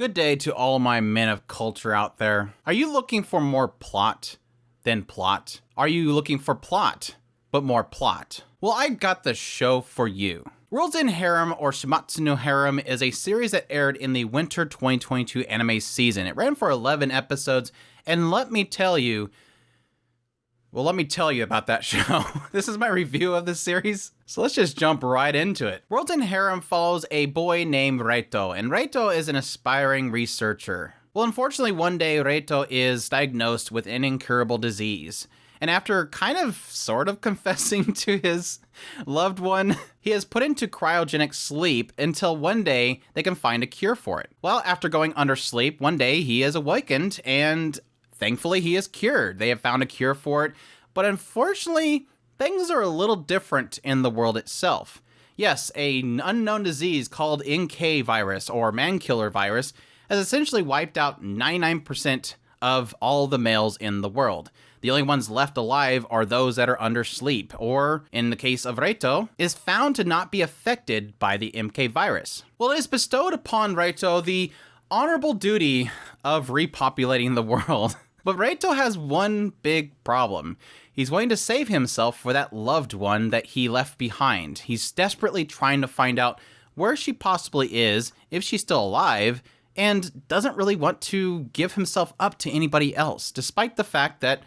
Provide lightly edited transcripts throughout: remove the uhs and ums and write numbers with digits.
Good day to all my men of culture out there. Are you looking for more plot than plot? Are you looking for plot, but more plot? Well, I got the show for you. World's End Harem, or Shuumatsu no Harem, is a series that aired in the winter 2022 anime season. It ran for 11 episodes, and let me tell you about that show. This is my review of the series, so let's just jump right into it. World's End Harem follows a boy named Reito, and Reito is an aspiring researcher. Well, unfortunately, one day Reito is diagnosed with an incurable disease. And after sort of confessing to his loved one, he is put into cryogenic sleep until one day they can find a cure for it. Well, after going under sleep, one day he is awakened and thankfully he is cured. They have found a cure for it, but unfortunately, things are a little different in the world itself. Yes, an unknown disease called NK virus or man killer virus has essentially wiped out 99% of all the males in the world. The only ones left alive are those that are under sleep, or, in the case of Reito, is found to not be affected by the MK virus. Well, it is bestowed upon Reito the honorable duty of repopulating the world. But Reito has one big problem. He's wanting to save himself for that loved one that he left behind. He's desperately trying to find out where she possibly is, if she's still alive, and doesn't really want to give himself up to anybody else, despite the fact that,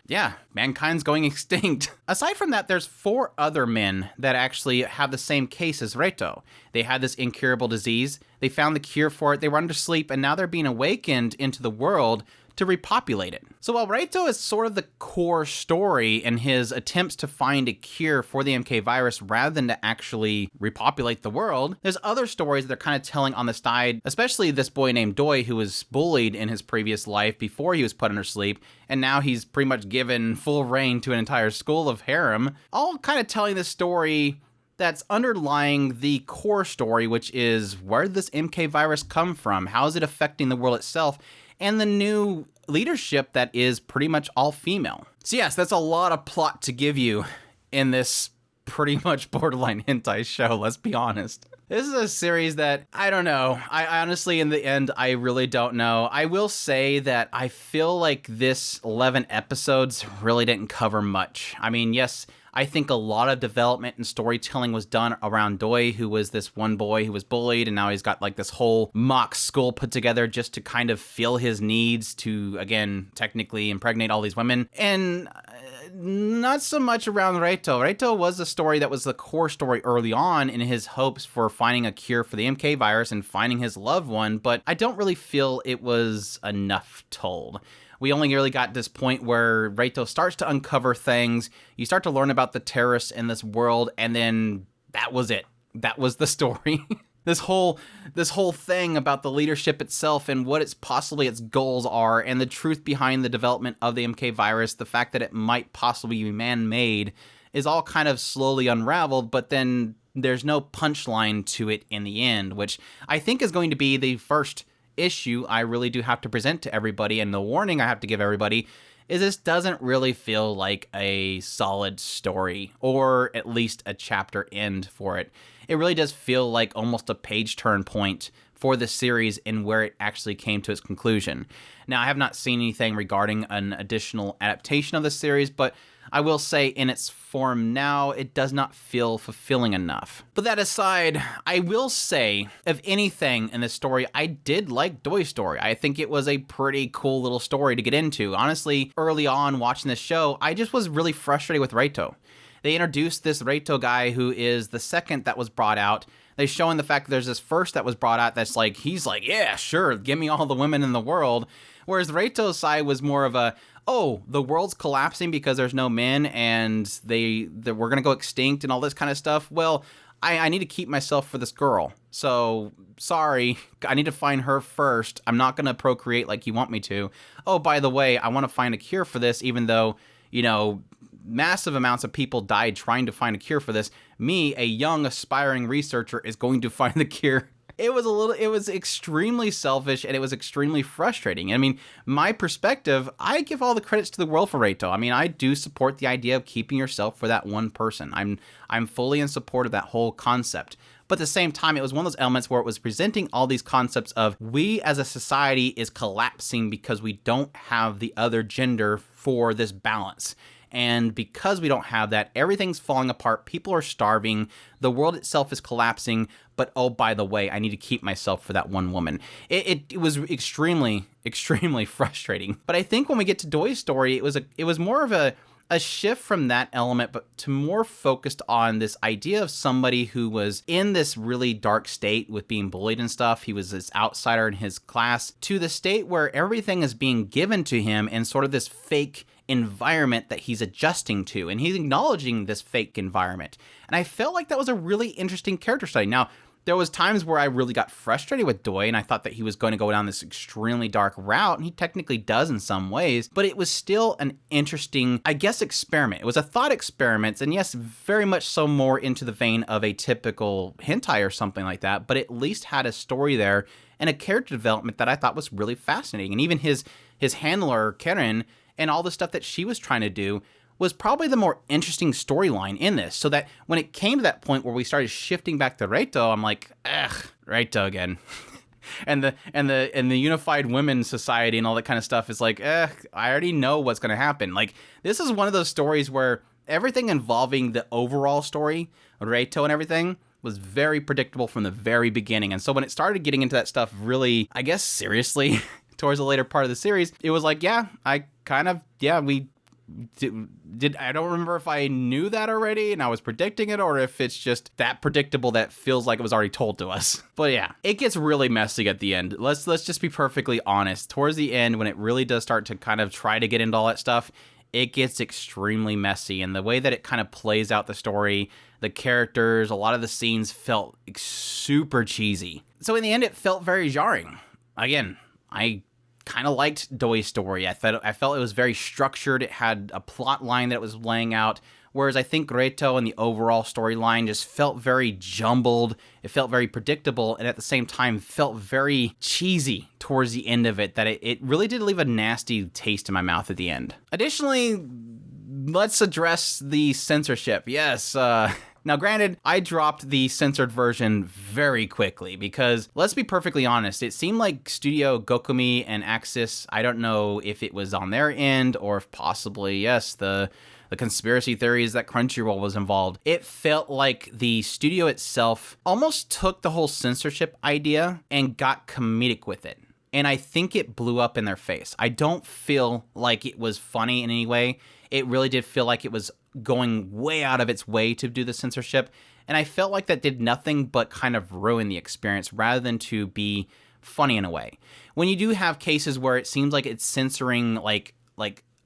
mankind's going extinct. Aside from that, there's 4 other men that actually have the same case as Reito. They had this incurable disease, they found the cure for it, they were under sleep, and now they're being awakened into the world to repopulate it. So while Reito is sort of the core story in his attempts to find a cure for the MK virus rather than to actually repopulate the world, there's other stories that are kind of telling on the side, especially this boy named Doi who was bullied in his previous life before he was put under sleep, and now he's pretty much given full reign to an entire school of harem, all kind of telling this story that's underlying the core story, which is where did this MK virus come from? How is it affecting the world itself? And the new leadership that is pretty much all female. So yes, that's a lot of plot to give you in this pretty much borderline hentai show, let's be honest. This is a series that, I don't know. I honestly, in the end, I really don't know. I will say that I feel like this 11 episodes really didn't cover much. I mean, yes, I think a lot of development and storytelling was done around Doi, who was this one boy who was bullied, and now he's got like this whole mock school put together just to kind of fill his needs to, again, technically impregnate all these women. And not so much around Reito. Reito was a story that was the core story early on in his hopes for finding a cure for the MK virus and finding his loved one, but I don't really feel it was enough told. We only really got this point where Reito starts to uncover things, you start to learn about the terrorists in this world, and then that was it. That was the story. This whole thing about the leadership itself and what its goals are, and the truth behind the development of the MK virus, the fact that it might possibly be man-made, is all kind of slowly unraveled, but then there's no punchline to it in the end, which I think is going to be the first issue I really do have to present to everybody, and the warning I have to give everybody is this doesn't really feel like a solid story, or at least a chapter end for it. It really does feel like almost a page turn point for the series and where it actually came to its conclusion. Now, I have not seen anything regarding an additional adaptation of the series, but I will say in its form now, it does not feel fulfilling enough. But that aside, I will say, of anything in this story, I did like Doi's story. I think it was a pretty cool little story to get into. Honestly, early on watching this show, I just was really frustrated with Reito. They introduced this Reito guy who is the second that was brought out. They showing the fact that there's this first that was brought out that's like, he's like, yeah, sure, give me all the women in the world. Whereas Reito's side was more of a, oh, the world's collapsing because there's no men and we're going to go extinct and all this kind of stuff. Well, I need to keep myself for this girl. So, sorry, I need to find her first. I'm not going to procreate like you want me to. Oh, by the way, I want to find a cure for this, even though, massive amounts of people died trying to find a cure for this. Me, a young, aspiring researcher, is going to find the cure. It was extremely selfish, and it was extremely frustrating. I mean, my perspective, I give all the credits to the world for Reito. I mean, I do support the idea of keeping yourself for that one person. I'm fully in support of that whole concept. But at the same time, it was one of those elements where it was presenting all these concepts of we as a society is collapsing because we don't have the other gender for this balance. And because we don't have that, everything's falling apart. People are starving. The world itself is collapsing. But oh, by the way, I need to keep myself for that one woman. It was extremely, extremely frustrating. But I think when we get to Doi's story, it was more of a shift from that element, but to more focused on this idea of somebody who was in this really dark state with being bullied and stuff. He was this outsider in his class, to the state where everything is being given to him in sort of this fake environment that he's adjusting to, and he's acknowledging this fake environment. And I felt like that was a really interesting character study. Now, there was times where I really got frustrated with Doi, and I thought that he was going to go down this extremely dark route, and he technically does in some ways, but it was still an interesting, I guess, experiment. It was a thought experiment, and yes, very much so more into the vein of a typical hentai or something like that, but at least had a story there and a character development that I thought was really fascinating. And even his handler, Karen, and all the stuff that she was trying to do was probably the more interesting storyline in this. So that when it came to that point where we started shifting back to Reito, I'm like, ugh, Reito again. and the Unified Women's Society and all that kind of stuff is like, I already know what's going to happen. Like, this is one of those stories where everything involving the overall story, Reito and everything, was very predictable from the very beginning. And so when it started getting into that stuff really, I guess, seriously, towards the later part of the series, it was like, we did. I don't remember if I knew that already and I was predicting it, or if it's just that predictable that feels like it was already told to us. But yeah, it gets really messy at the end. Let's just be perfectly honest. Towards the end, when it really does start to kind of try to get into all that stuff, it gets extremely messy. And the way that it kind of plays out the story, the characters, a lot of the scenes felt super cheesy. So in the end, it felt very jarring. Again, I kind of liked Doi's story. I felt it was very structured. It had a plot line that it was laying out, whereas I think Reito and the overall storyline just felt very jumbled. It felt very predictable, and at the same time felt very cheesy towards the end of it, that it really did leave a nasty taste in my mouth at the end. Additionally, let's address the censorship. Yes, now, granted, I dropped the censored version very quickly because, let's be perfectly honest, it seemed like Studio Gokumi and Axis, I don't know if it was on their end or if possibly, yes, the conspiracy theories that Crunchyroll was involved. It felt like the studio itself almost took the whole censorship idea and got comedic with it. And I think it blew up in their face. I don't feel like it was funny in any way. It really did feel like it was going way out of its way to do the censorship. And I felt like that did nothing but kind of ruin the experience rather than to be funny in a way. When you do have cases where it seems like it's censoring like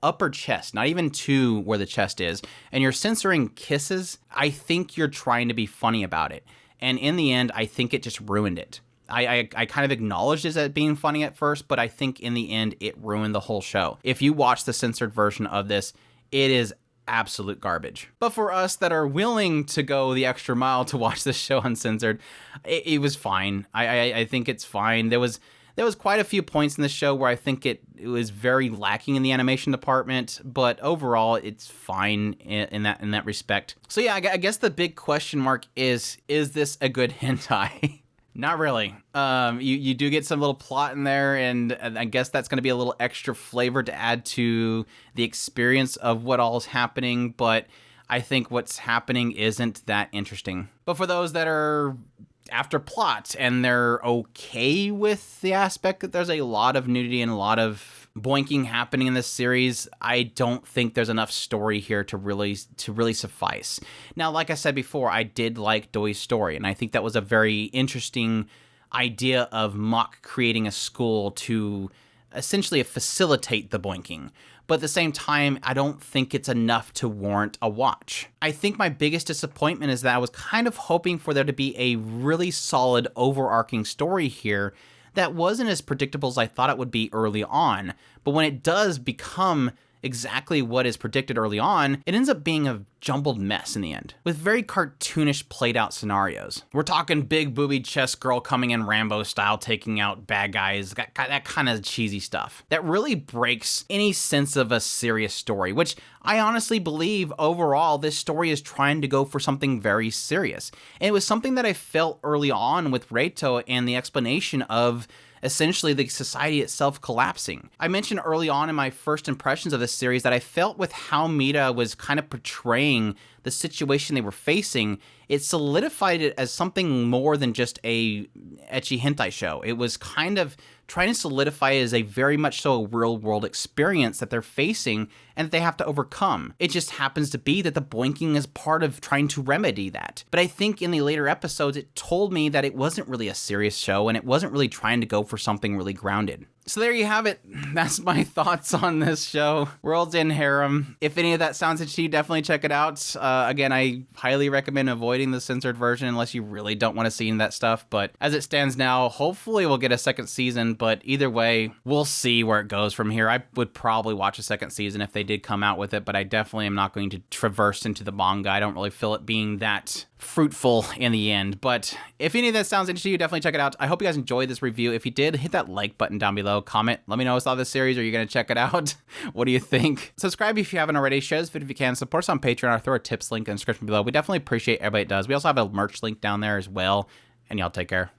upper chest, not even to where the chest is, and you're censoring kisses, I think you're trying to be funny about it. And in the end, I think it just ruined it. I kind of acknowledged it as being funny at first, but I think in the end, it ruined the whole show. If you watch the censored version of this, it is absolute garbage. But for us that are willing to go the extra mile to watch this show uncensored, it was fine. I think it's fine. There was quite a few points in the show where I think it was very lacking in the animation department, but overall it's fine in that respect. So yeah, I guess the big question mark is this a good hentai? Not really. You do get some little plot in there, and I guess that's going to be a little extra flavor to add to the experience of what all is happening, but I think what's happening isn't that interesting. But for those that are after plot and they're okay with the aspect that there's a lot of nudity and a lot of boinking happening in this series, I don't think there's enough story here to really suffice. Now, like I said before, I did like Doi's story, and I think that was a very interesting idea of Mock creating a school to essentially facilitate the boinking. But at the same time, I don't think it's enough to warrant a watch. I think my biggest disappointment is that I was kind of hoping for there to be a really solid overarching story here that wasn't as predictable as I thought it would be early on. But when it does become exactly what is predicted early on, it ends up being a jumbled mess in the end, with very cartoonish played out scenarios. We're talking big booby chest girl coming in Rambo style, taking out bad guys, that kind of cheesy stuff. That really breaks any sense of a serious story, which I honestly believe overall this story is trying to go for something very serious. And it was something that I felt early on with Reito and the explanation of essentially the society itself collapsing. I mentioned early on in my first impressions of this series that I felt with how Mita was kind of portraying the situation they were facing, it solidified it as something more than just a ecchi hentai show. It was kind of trying to solidify it as a very much so a real world experience that they're facing and that they have to overcome. It just happens to be that the boinking is part of trying to remedy that. But I think in the later episodes, it told me that it wasn't really a serious show and it wasn't really trying to go for something really grounded. So there you have it. That's my thoughts on this show, World's End Harem. If any of that sounds itchy, definitely check it out. Again, I highly recommend avoiding the censored version unless you really don't want to see any of that stuff. But as it stands now, hopefully we'll get a second season. But either way, we'll see where it goes from here. I would probably watch a second season if they did come out with it, but I definitely am not going to traverse into the manga. I don't really feel it being that fruitful in the end. But if any of that sounds interesting to you, definitely check it out. I hope you guys enjoyed this review. If you did, hit that like button down below, comment, let me know what's all this series. Are you going to check it out? What do you think? Subscribe if you haven't already. Share this video if you can. Support us on Patreon. I'll throw a tips link in the description below. We definitely appreciate everybody that does. We also have a merch link down there as well. And y'all take care.